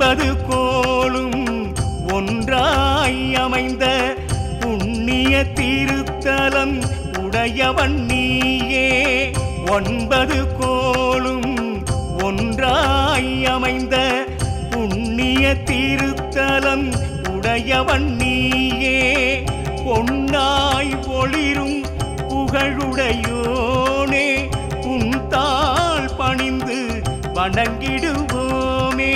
ஒன்பது கோளும் ஒன்றாய் அமைந்த புண்ணிய திருத்தலம் உடையவன் நீயே. ஒன்பது கோளும் ஒன்றாய் அமைந்த புண்ணிய திருத்தலம் உடையவன் நீயே. பொன்னாய் ஒளிரும் புகழுடையோனே, உன்தாள் பணிந்து வணங்கிடுவோமே.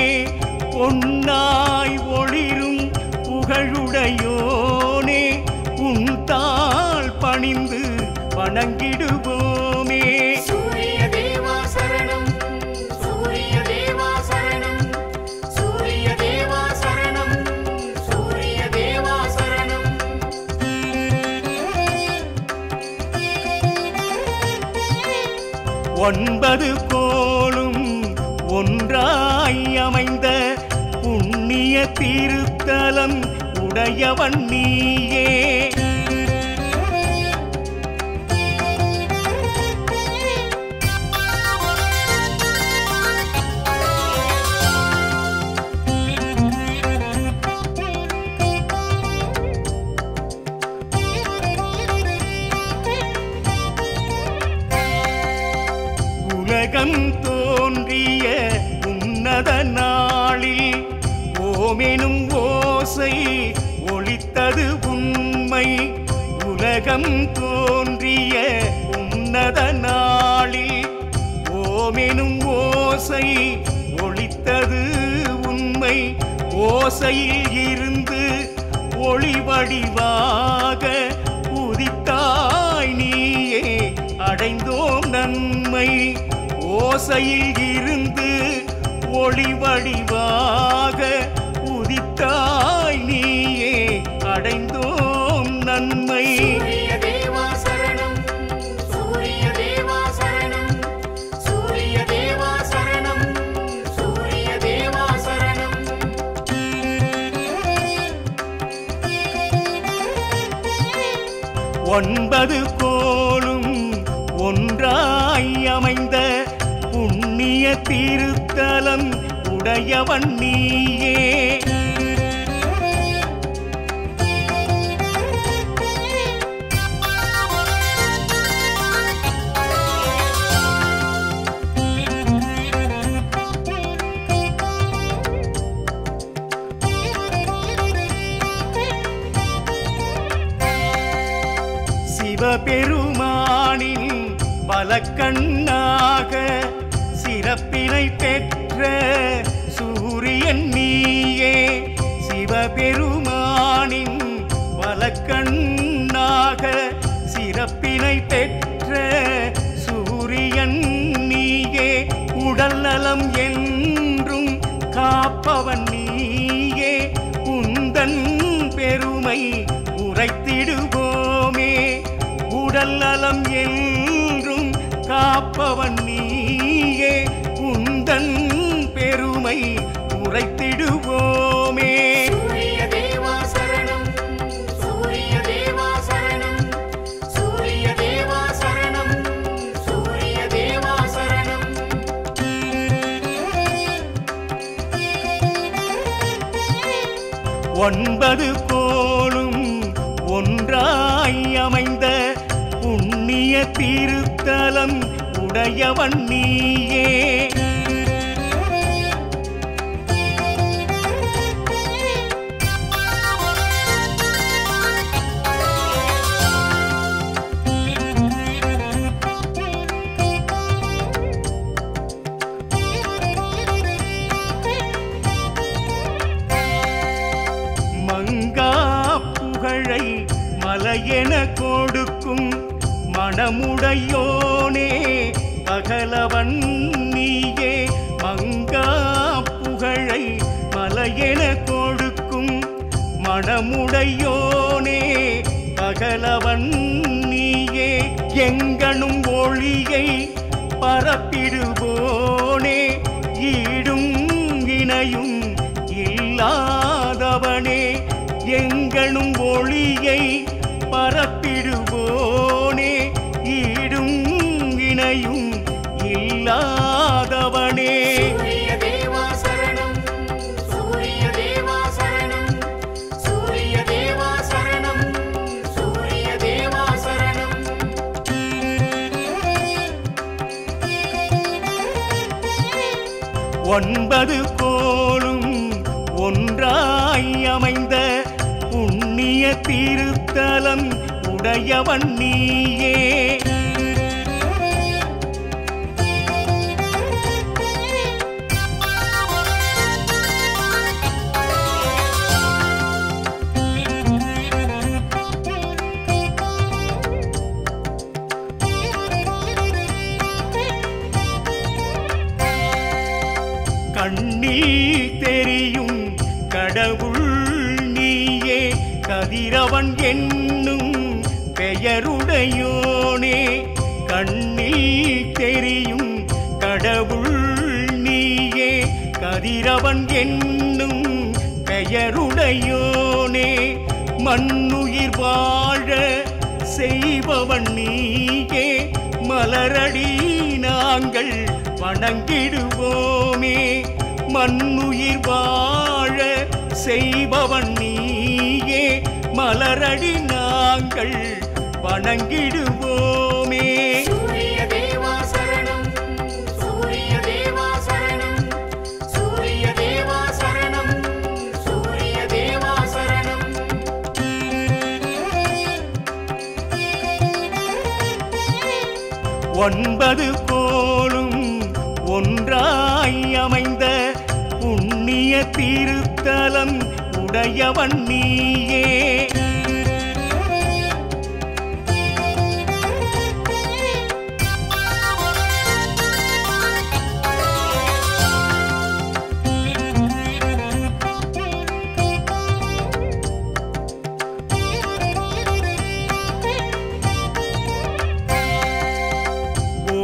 பொன்னாய் ஒளிரும் புகழுடையோனே, உன்தாள் பணிந்து வணங்கிடுவோமே. சூரிய தேவா சரணம், சூரிய தேவா சரணம், சூரிய தேவா சரணம், சூரிய தேவா சரணம். ஒன்பது கோளும் ஒன்றாய் அமைந்த புண்ணிய திருத்தலம் உடையவன் நீயே. உலகம் தோன்றிய உன்னத நாளில் ஓமெனும் ஓசை ஒலித்தது உண்மை. உலகம் தோன்றிய உன்னத நாளில் ஓமெனும் ஓசை ஒலித்தது உண்மை. ஓசையில் இருந்து ஒளி வடிவாக உதித்தாய் நீயே, அடைந்தோம் நன்மை. ஓசையில் இருந்து ஒளி வடிவாக உதித்தாய் நீயே, அடைந்தோம் நன்மை. சூரிய தேவா சரணம், சூரிய தேவா சரணம், சூரிய தேவா சரணம், சூரிய தேவா சரணம். ஒன்பது கோளும் ஒன்றாய் அமைந்த புண்ணிய திருத்தலம் உடையவன் நீயே. சிவபெருமானின் பலக்கண்ணாக சிறப்பினை பெற்ற சூரியன் நீயே. சிவபெருமானின் பலக்கண்ணாக சிறப்பினை பெற்ற சூரியன் நீயே. உடல் நலம் என்றும் காப்பவன் நீயே, உந்தன் பெருமை உரைத்திடுவோமே. உடல் நலம் என்றும் காப்பவன் நீயே, உந்தன் பெருமை உரைத்திடுவோமே. சூரிய தேவா சரணம், சூரிய தேவா சரணம், சூரிய தேவா சரணம், சூரிய தேவா சரணம். ஒன்பது கோளும் ஒன்றாய் அமைந்த புண்ணிய திருத்தலம் உடையவன் நீயே. மங்கா புகழை மலையென கொடுக்கும் மனமுடையோனே, பகலவன் நீயே. மங்கா புகழை மலையென கொடுக்கும் மனமுடையோனே, பகலவன் நீயே. எங்கனும் ஒளியை பரப்பிடுவோனே, ஈடும் இணையும் இல்லாதவனே. எங்கனும் ஒளியை பரப்பிடுவோனே, ஈடும் இணையும் இல்லாதவனே. சூரிய தேவா சரணம், ஒன்பது கோளும் ஒன்றாய் அமைந்த புண்ணிய திருத்தலம் உடையவன் நீயே. கண்ணில் தெரியும் கடவுள் நீயே, கதிரவன் என்னும் பெயருடையோனே. கண்ணில் தெரியும் கடவுள் நீயே, கதிரவன் என்னும் பெயருடையோனே. மண்ணுயிர் வாழ செய்பவன் நீயே, மலரடி நாங்கள் வணங்கிடுவோமே. மண்ணுயிர் வாழ செய்பவன் நீயே, மலரடி நாங்கள் வணங்கிடுவோமே. சூரிய தேவா சரணம், சூரிய தேவா சரணம், சூரிய தேவா சரணம், சூரிய தேவா சரணம். ஒன்பது கோளும் ஒன்றாய் அமைந்த புண்ணிய திருத்தலம் உடையவன் நீயே.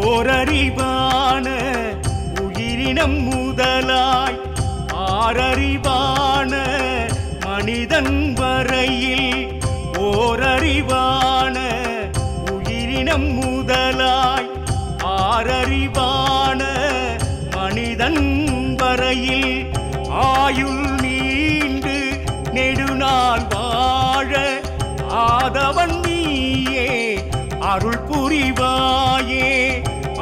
ஓரறிவான உயிரினம் முதலாய் ஆறறிவான மனிதன் வரையில், ஓரறிவான உயிரினம் முதலாய் ஆறறிவான மனிதன் வரையில், ஆயுள் நீண்டு நெடுநாள் வாழ ஆதவன் நீயே, அருள் புரிவாயே.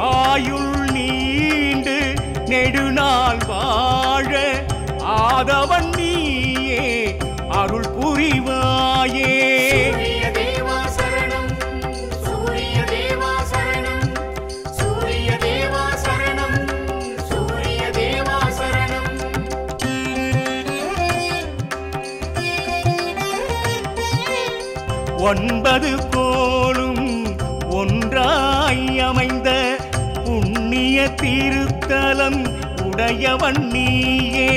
ஆயுள் நீண்டு நெடுநாள் வாழ ஆதவன் நீயே, அருள் புரிவாயே. சூரிய தேவா சரணம், சூரிய தேவா சரணம், சூரிய தேவா சரணம், சூரிய தேவா சரணம். ஒன்பது கோளும் ஒன்றாய் அமைந்த புண்ணிய திருத்தலம் உடையவன் நீயே.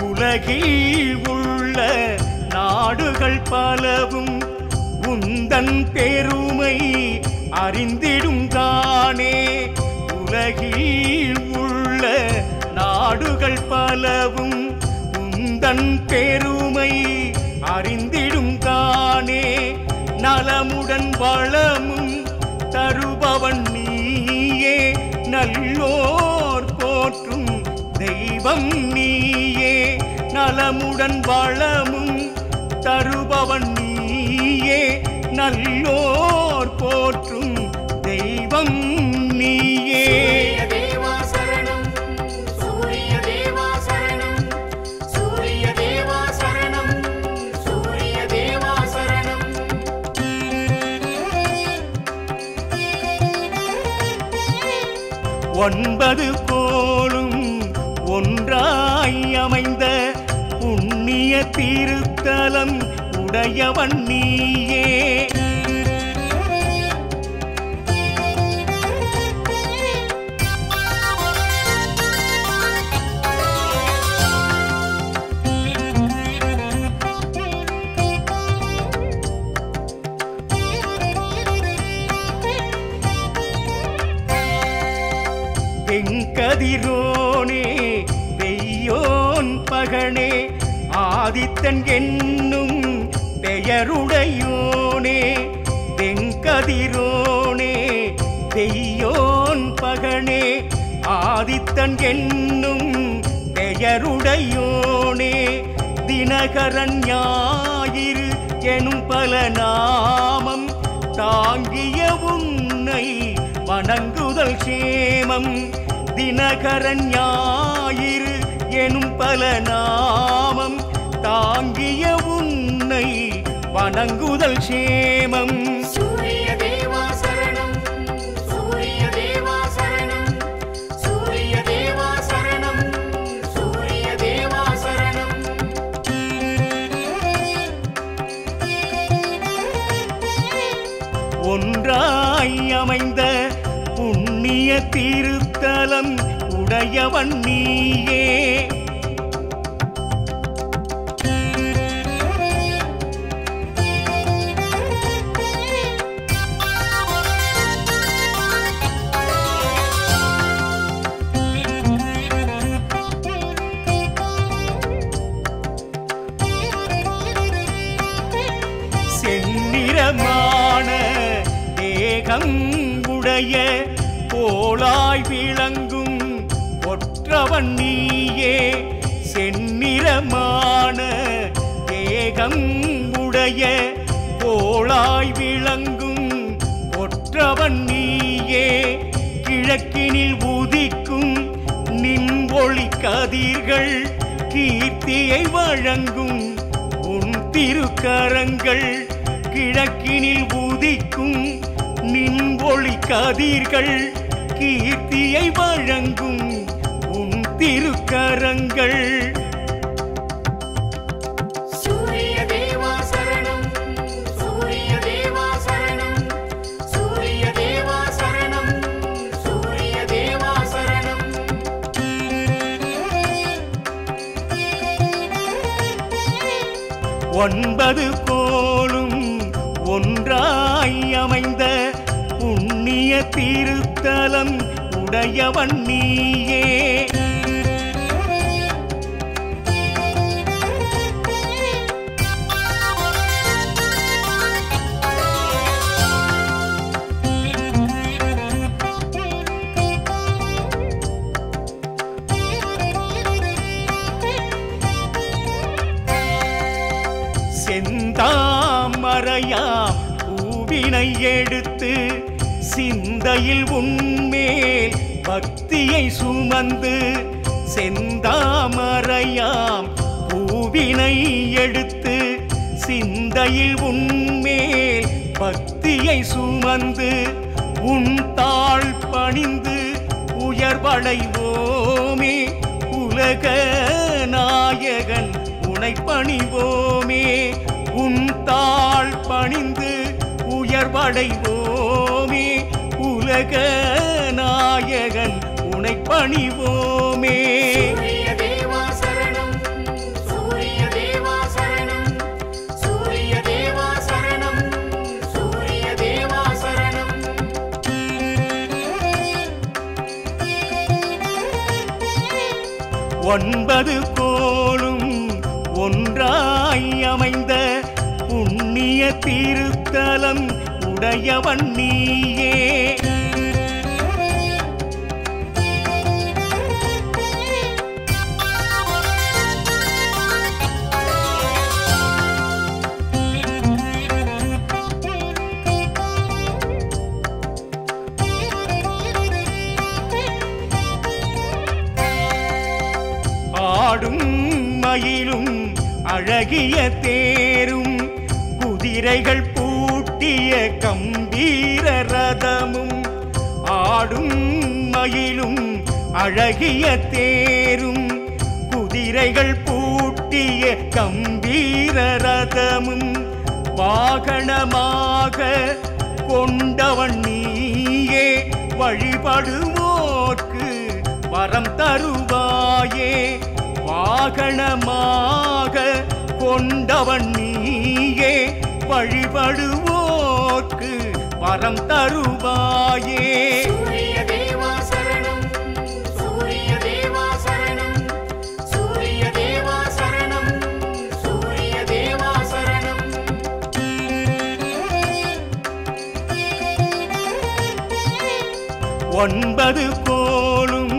உலகில் உள்ள நாடுகள் பலவும் உந்தன் பெருமை அறிந்திடும் தானே. உலகில் உள்ள நாடுகள் பலவும் உந்தன் பெருமை அறிந்திடும் தானே. நலமுடன் வளமும் தருபவன் நீயே, நல்லோர் போற்றும் தெய்வம் நீயே. நலமுடன் வளமும் தருபவன் நீயே, நல்லோர் போற்றும் தெய்வம் நீயே. சூரிய தேவா சரணம், சூரிய தேவா சரணம், சூரிய தேவா சரணம், சூரிய தேவா சரணம். ஒன்பது கோளும் ஒன்றாய் அமைந்த புண்ணிய திருத்தலம் உடையவன் நீயே. தென்கதிரோனே பெய்யோன் பகனே, ஆதித்தன் என்னும் பெயருடையோனே. தென்கதிரோனே பெய்யோன் பகனே ஆதித்தன் என்னும் பெயருடையோனே தினகரன் ஞாயிறு எனும் பல நாமம் தாங்கிய உன்னை வணங்குதல் சேமம் தினகரன் ஞாயிறு எனும் பல நாமம் தாங்கிய உன்னை வணங்குதல் சேமம் சூரிய தேவா சரணம் சூரிய தேவா சரணம் சூரிய தேவா சரணம் சூரிய தேவா சரணம் ஒன்றாய் அமைந்த புண்ணிய திருத்தலம் உடையவன் நீயே செந்நிறமான தேகம் உடைய கோளாய் விளங்கும் ஒற்றவன் நீயே செந்நிறமான தேகம் உடைய கோளாய் விளங்கும் ஒற்றவன் நீயே கிழக்கினில் உதிக்கும் நின் ஒளி கதிர்கள் கீர்த்தியை வழங்கும் உன் திருக்கரங்கள் கிழக்கினில் உதிக்கும் நின் ஒளி கதிர்கள் கீர்த்தியை வழங்கும் உன் திருக்கரங்கள் சூரிய தேவா சரணம் சூரிய தேவா சரணம் சூரிய தேவா சரணம் சூரிய தேவா சரணம் ஒன்பது கோலும் ஒன்றாய் அமைந்த புண்ணிய திருத்தலம் உடையவன் நீயே செந்தாமரையாம் பூவினை எடுத்து சிந்தையில் உன்மேல் பக்தியை சுமந்து செந்தாமரையாம் பூவினை எடுத்து சிந்தையில் உன்மேல் பக்தியை சுமந்து உன் தாழ் பணிந்து உயர்வடைவோமே உலக நாயகன் உனை பணிவோமே உன் தாழ் பணிந்து உயர்வடைவோமே உலக நாயகன் உனை பணிவோமே சூரிய தேவா சரணம் சூரிய தேவா சரணம் சூரிய தேவா சரணம் சூரிய தேவா சரணம் ஒன்பது கோலும் ஒன்றாய் அமைந்த புண்ணிய திருத்தலம் உடையவன் நீயே ஆடும் மயிலும் அழகிய தேரும் குதிரைகள் பூட்டிய கம்பீர ரதமும் ஆடும் மயிலும் அழகிய தேரும் குதிரைகள் பூட்டிய கம்பீர ரதமும் வாகனமாக கொண்டவன் நீயே வழிபடுவோர்க்கு வரம் தருவாயே வாகனமாக கொண்டவன் நீயே வழிபடுவோர்க்கு வரம் தருவாயே சூரிய தேவா சரணம் சூரிய தேவா சரணம் சூரிய தேவா சரணம் சூரிய தேவா சரணம் ஒன்பது கோலும்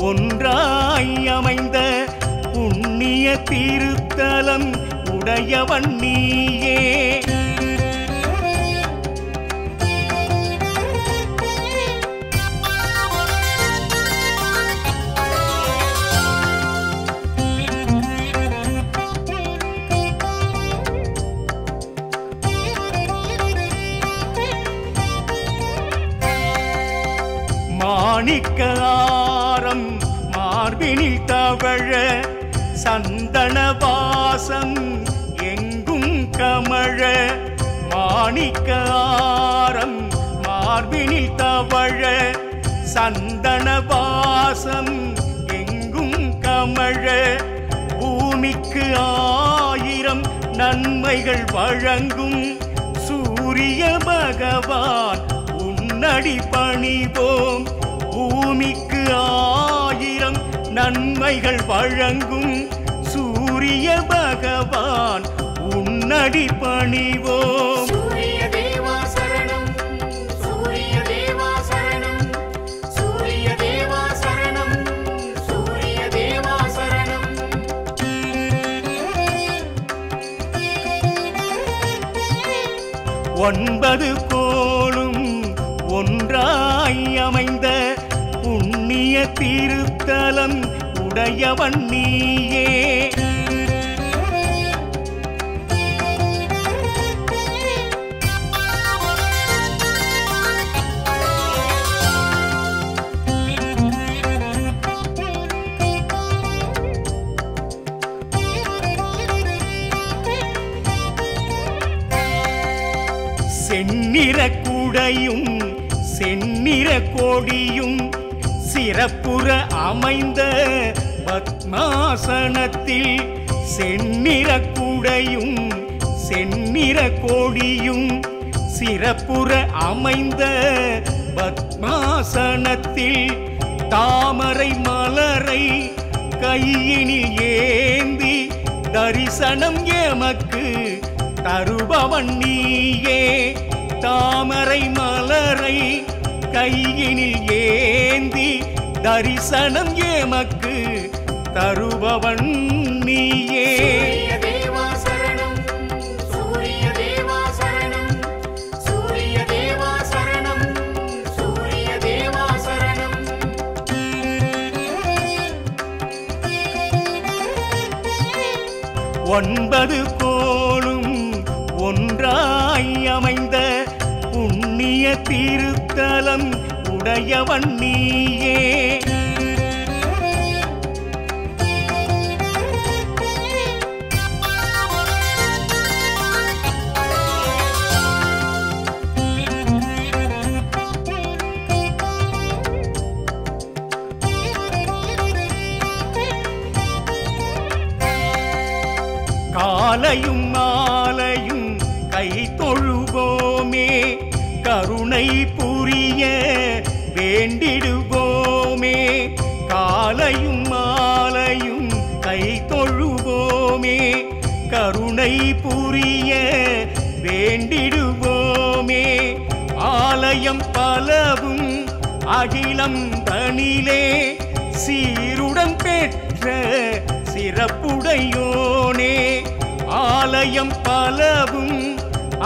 ஒன்றாய் அமைந்த புண்ணிய திருத்தலம் உடையவன் நீயே. மாணிக்க ஆரம் மார்பினில் தவழ சந்தன வாசம் எங்கும் கமழ. மாணிக்க ஆரம் மார்பினில் தவழ சந்தன வாசம் எங்கும் கமழ. பூமிக்கு 1000 நன்மைகள் வழங்கும் சூரிய பகவான் உன்னடி பணிவோம். பூமிக்கு 1000 நன்மைகள் வழங்கும் சூரிய பகவான் உன்னடி பணிவோம். சூரிய தேவா சரணம், சூரிய தேவா சரணம், சூரிய தேவா சரணம், சூரிய தேவா சரணம். ஒன்பது கோலும் ஒன்றாய் அமைந்த புண்ணிய திருத்தலம் உடையவன் நீயே. செந்நிற குடையும் செந்நிற கொடியும் சிறப்புற அமைந்த பத்மாசனத்தில் செந்நிற குடையும் செந்நிற கொடியும் சிறப்புற அமைந்த பத்மாசனத்தில் தாமரை மலரை கையினில் ஏந்தி தரிசனம் எமக்கு தருபவன் நீயே. தாமரை மலரை கையினில் ஏந்தி தரிசனம் எமக்கு தருபவன் நீயே. சூரிய தேவா சரணம், சூரிய தேவா சரணம், சூரிய தேவா சரணம், சூரிய தேவா சரணம். ஒன்பது கோலும் ஒன்றாய் அமைந்த புண்ணிய திருத்தலம் உடையவன் நீயே. காலையும் மாலையும் கை தொழுவோமே, கருணை புரிய வேண்டிடுவோமே. காலையும் மாலையும் கை தொழுவோமே, கருணை புரிய வேண்டிடுவோமே. ஆலயம் பலவும் அகிலம் தனிலே சீருடன் பெற்ற சிறப்புடையோனே. ஆலயம் பலவும்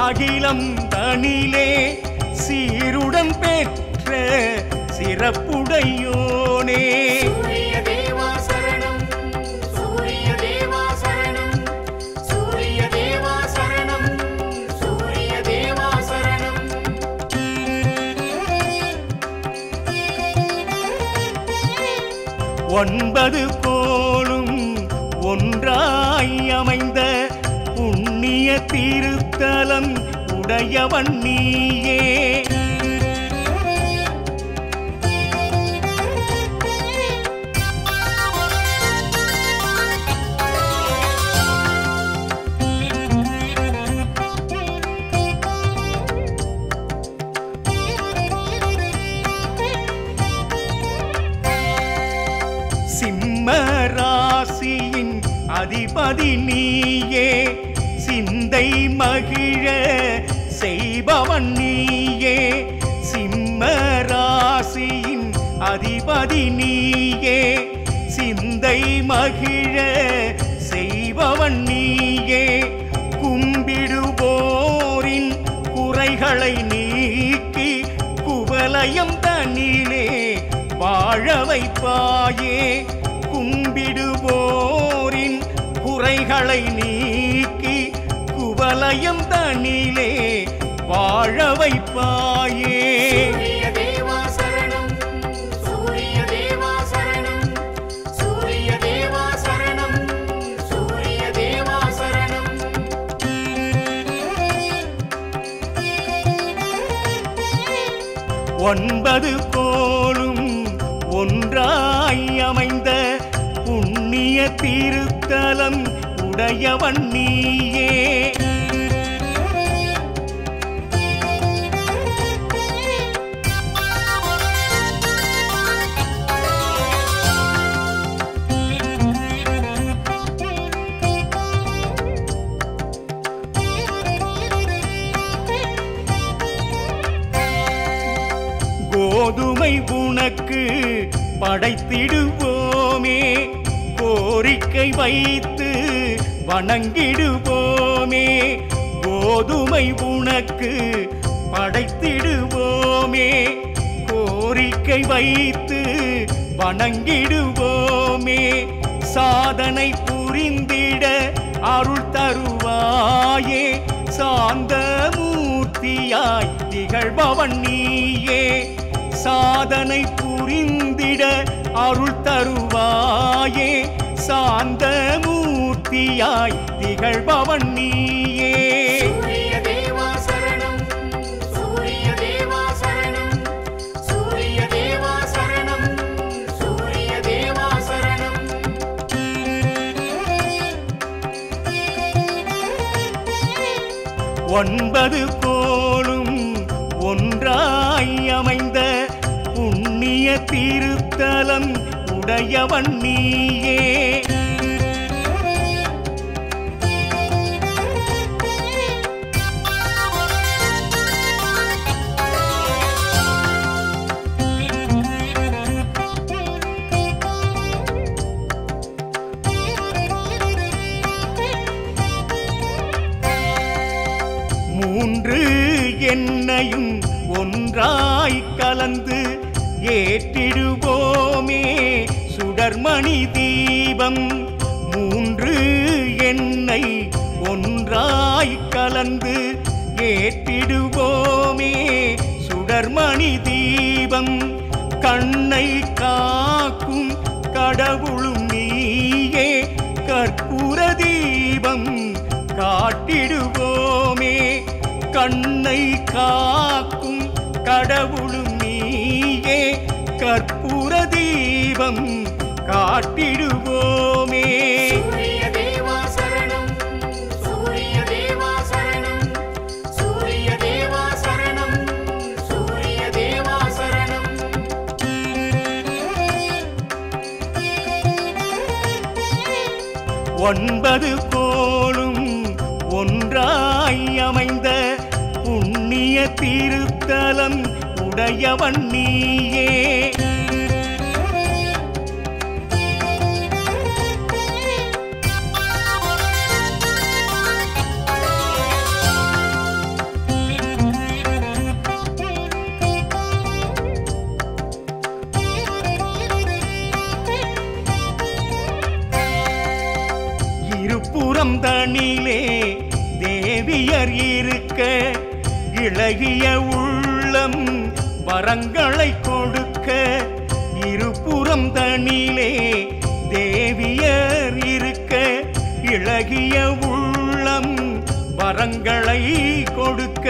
அகிலம் தனிலே சீருடன் பெற்ற சிறப்புடையோனே. சூரிய தேவா சரணம், சூரிய தேவா சரணம், சூரிய தேவா சரணம், சூரிய தேவா சரணம். ஒன்பது கோலும் ஒன்றாய் அமைந்த புண்ணிய திருத்தலம் உடையவன் நீயே. சிம்ம ராசியின் அதிபதி நீயே, சிந்தை மகிழ செய்பவன் நீயே. சிம்ம ராசியின் அதிபதி நீயே சிந்தை மகிழ செய்பவன் நீயே கும்பிடுவோரின் குறைகளை நீக்கி குவலயம் தன்னிலே வாழ வைப்பாயே கும்பிடுவோரின் குறைகளை நீக்கி குவலயம் தன்னிலே வாழ வைப்பாயே சூரிய தேவா சரணம் சூரிய தேவா சரணம் சூரிய தேவா சரணம் சூரிய தேவா சரணம் 9 கோலும் ஒன்றாய் அமைந்த புண்ணிய திருத்தலம் உடையவன் நீயே கோதுமை உனக்கு படைத்திடுவோமே கோரிக்கை வைத்து வணங்கிடுவோமே கோதுமை உனக்கு படைத்திடுவோமே கோரிக்கை வைத்து வணங்கிடுவோமே சாதனை புரிந்திட அருள் தருவாயே சாந்த மூர்த்தியாய் திகழ்பவன் நீயே சாதனை புரிந்திட அருள் தருவாயே சாந்த மூர்த்தியாய் திகழ்பவன் நீயே சூரிய தேவா சரணம் சூரிய தேவா சரணம் சூரிய தேவா சரணம் சூரிய தேவா சரணம் 9 கோலும் ஒன்றாய் அமைந்த புண்ணிய திருத்தலம் உடையவன் நீயே மூன்று எண்ணையும் ஒன்றாய் கலந்து ஏற்றிடுவோமே சுடர்மணி தீபம் மூன்று எண்ணெய் ஒன்றாய் கலந்து ஏற்றிடுவோமே சுடர்மணி தீபம் கண்ணை காக்கும் கடவுளும் நீயே கற்பூர தீபம் காட்டிடுவோமே கண்ணை காக்கும் கடவுளும் நீயே கற்பூர தீபம் காட்டிடுவோமே சூரிய தேவா சரணம் சூரிய தேவா சரணம் சூரிய தேவா சரணம் சூரிய தேவா சரணம் 9 கோலும் ஒன்றாய் அமைந்த புண்ணிய திருத்தலம் உடையவன் நீயே இருபுறம் தனிலே தேவியர் இருக்க இளகிய உள்ளம் வரங்களை கொடுக்க இருபுறம் தனிலே தேவியர் இருக்க இளகிய உள்ளம் வரங்களை கொடுக்க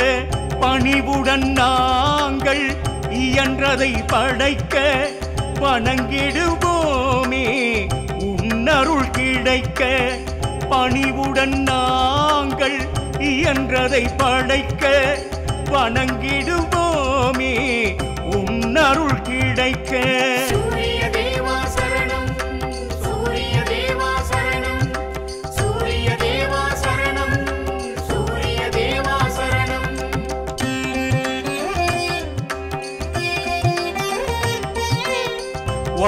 பணிவுடன் நாங்கள் இயன்றதை படைக்க வணங்கிடுவோமே உன்னருள் கிடைக்க பணிவுடன் நாங்கள் இயன்றதை படைக்க வணங்கிடுவோமே உன்னருள் கிடைக்க சூரிய தேவா சரணம் சூரிய தேவா சரணம் சூரிய தேவா சரணம் சூரிய தேவா சரணம் 10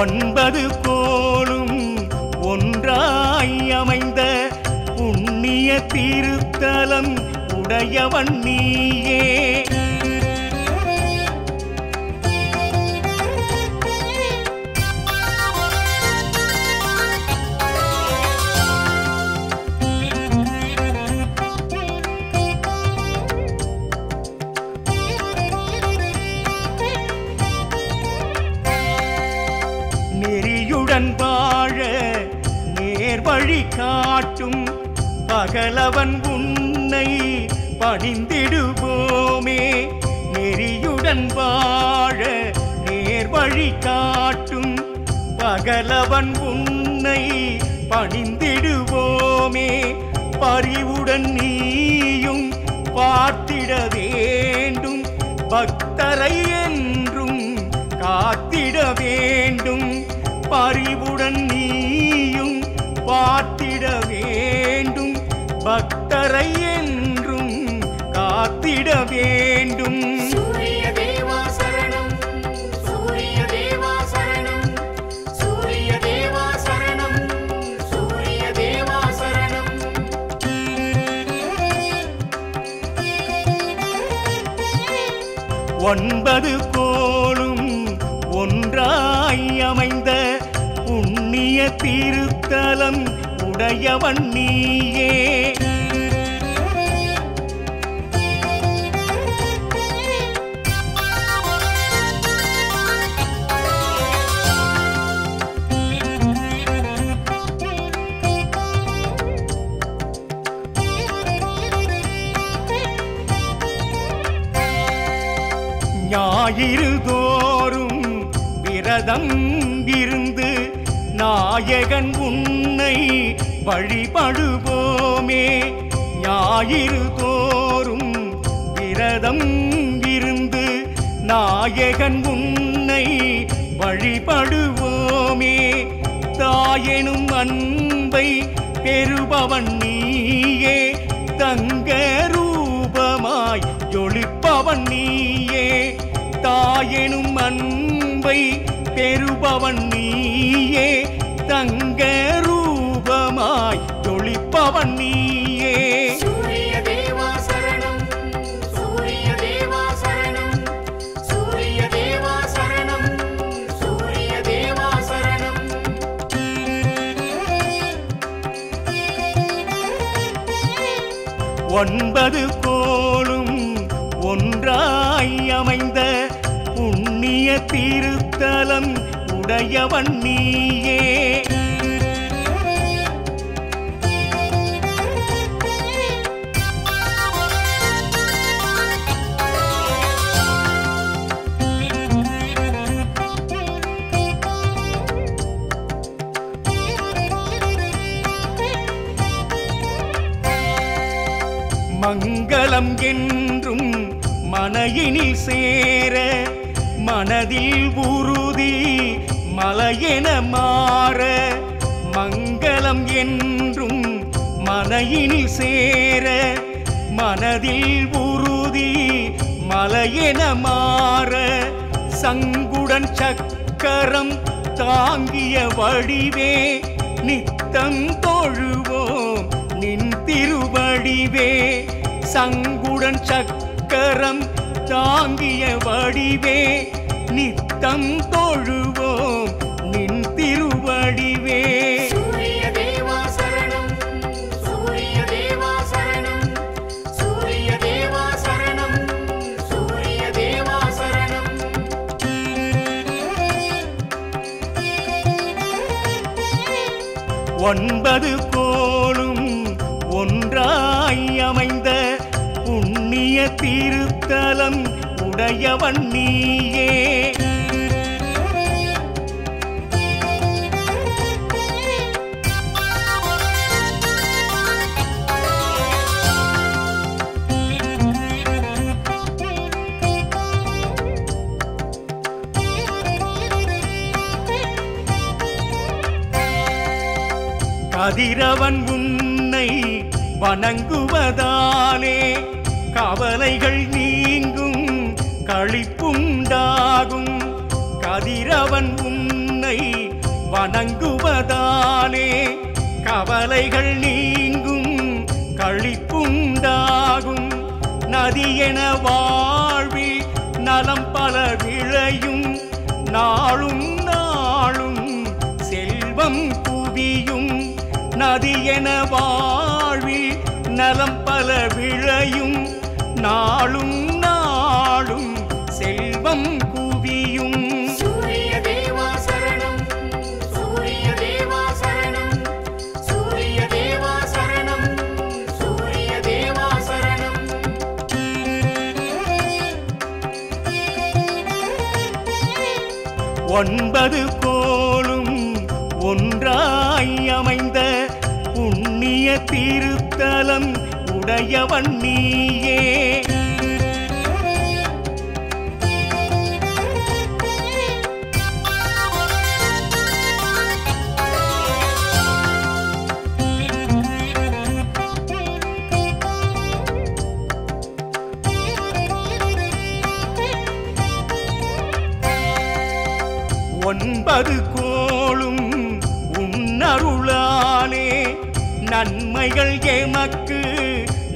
ஒன்பது கோளும் ஒன்றாய் அமைந்த புண்ணிய திருத்தலம் உடையவன் நீயே. நெறியுடன் வாழ நேர்வழி காட்டும் பகலவன் உன்னை பணிந்திடுவோமே. நெறியுடன் வாழ நேர்வழி காட்டும் பகலவன் உன்னை பணிந்திடுவோமே. பரிவுடன் நீயும் பார்த்திட வேண்டும், பக்தரை என்றும் காத்திட வேண்டும். பரிவுடன் நீயும் பார்த்திட வேண்டும், பக்தரை என்றும் காத்திட வேண்டும். சூரிய தேவா சரணம், சூரிய தேவா சரணம், சூரிய தேவா சரணம், சூரிய தேவா சரணம். ஒன்பது கோளும் ஒன்றாய் அமைந்த புண்ணிய திருத்தலம் உடையவன் நீயே. ஞாயிறு தோறும் விரதம் இருந்து நாயகன் உன்னை வழிபடுவோமே. ஞாயிறு தோறும் விரதம் இருந்து நாயகன் உன்னை வழிபடுவோமே. தாயெனும் அன்பை பெறுபவன் நீயே, தங்க ரூபமாய் ஜொலிப்பவன் நீயே. தாயெனும் அன்பை பெறுபவன் நீயே, தங்க ரூபமாய் ஜொலிப்பவன் நீயே. சூரிய தேவா சரணம், சூரிய தேவா சரணம், சூரிய தேவா சரணம், சூரிய தேவா சரணம். ஒன்பது கோளும் ஒன்றாய் அமைந்த புண்ணிய திருத்தலம் உடையவன் நீயே. மங்களம் என்றும் மனையினில் சேர மனதில் உறுதி மலையென மாற. மங்களம் என்றும் மனையினில் சேர மனதில் உறுதி மலையென மாற. சங்குடன் சக்கரம் தாங்கிய வடிவே நித்தம் தொழுவோம் நின் திருவடிவே. சங்குடன் சக்கரம் தாங்கிய வடிவே நித்தம் தொழுவோம் நின் திருவடிவே. சூரிய தேவா சரணம், சூரிய தேவா சரணம், சூரிய தேவா சரணம், சூரிய தேவா சரணம். ஒன்பது கோளும் ஒன்றாய் அமைந்த புண்ணிய திருத்தலம் உடையவன் நீயே. கதிரவன் உன்னை வணங்குவதாலே கவலைகள் நீங்கும் களிப்புண்டாகும். கதிரவன் உன்னை உன்னை வணங்குவதாலே கவலைகள் நீங்கும் களிப்புண்டாகும். நதியென வாழ்வில் நலம் பல விளையும், நாளும் நாளும் செல்வம் குவியும். நதியென வாழ்வில் நலம் பல விளையும், நாளும் நாளும் செல்வம் குவியும். சூரிய தேவா சரணம், சூரிய தேவா சரணம், சூரிய தேவா சரணம், சூரிய தேவா சரணம். 9 கோளும் ஒன்றாய் அமைந்த புண்ணிய திருத்தலம் உடையவன் நீயே. ஒன்பது கோளும் உன்னருளாலே நன்மைகள் எமக்கு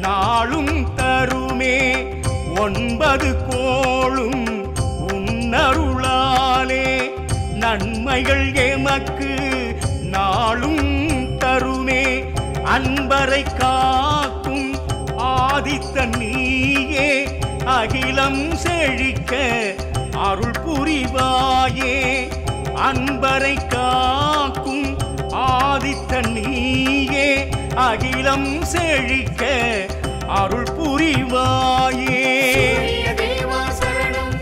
நாளும் தருமே. 9 கோளும் உன்னருளாலே நன்மைகள் எமக்கு நாளும் தருமே. அன்பரை காக்கும் ஆதித்தன் நீயே, அகிலம் செழிக்க அருள் புரிவாயே. அன்பரை காக்கும் ஆதித்தன் நீயே, அகிலம் செழிக்க அருள் புரிவாயே. சூரிய தேவா சரணம்,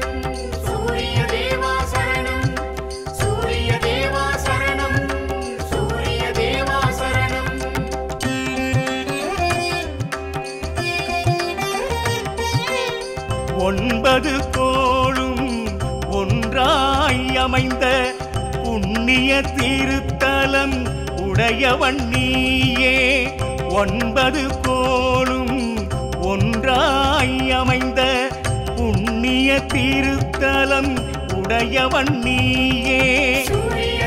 சூரிய தேவா சரணம், சூரிய தேவா சரணம், சூரிய தேவா சரணம். 9 கோளும் ஒன்றாய் அமைந்த புண்ணிய திருத்தலம் உடையவன் நீயே. 9 கோளும் ஒன்றாய் அமைந்த புண்ணிய திருத்தலம் உடையவன் நீயே. சூரிய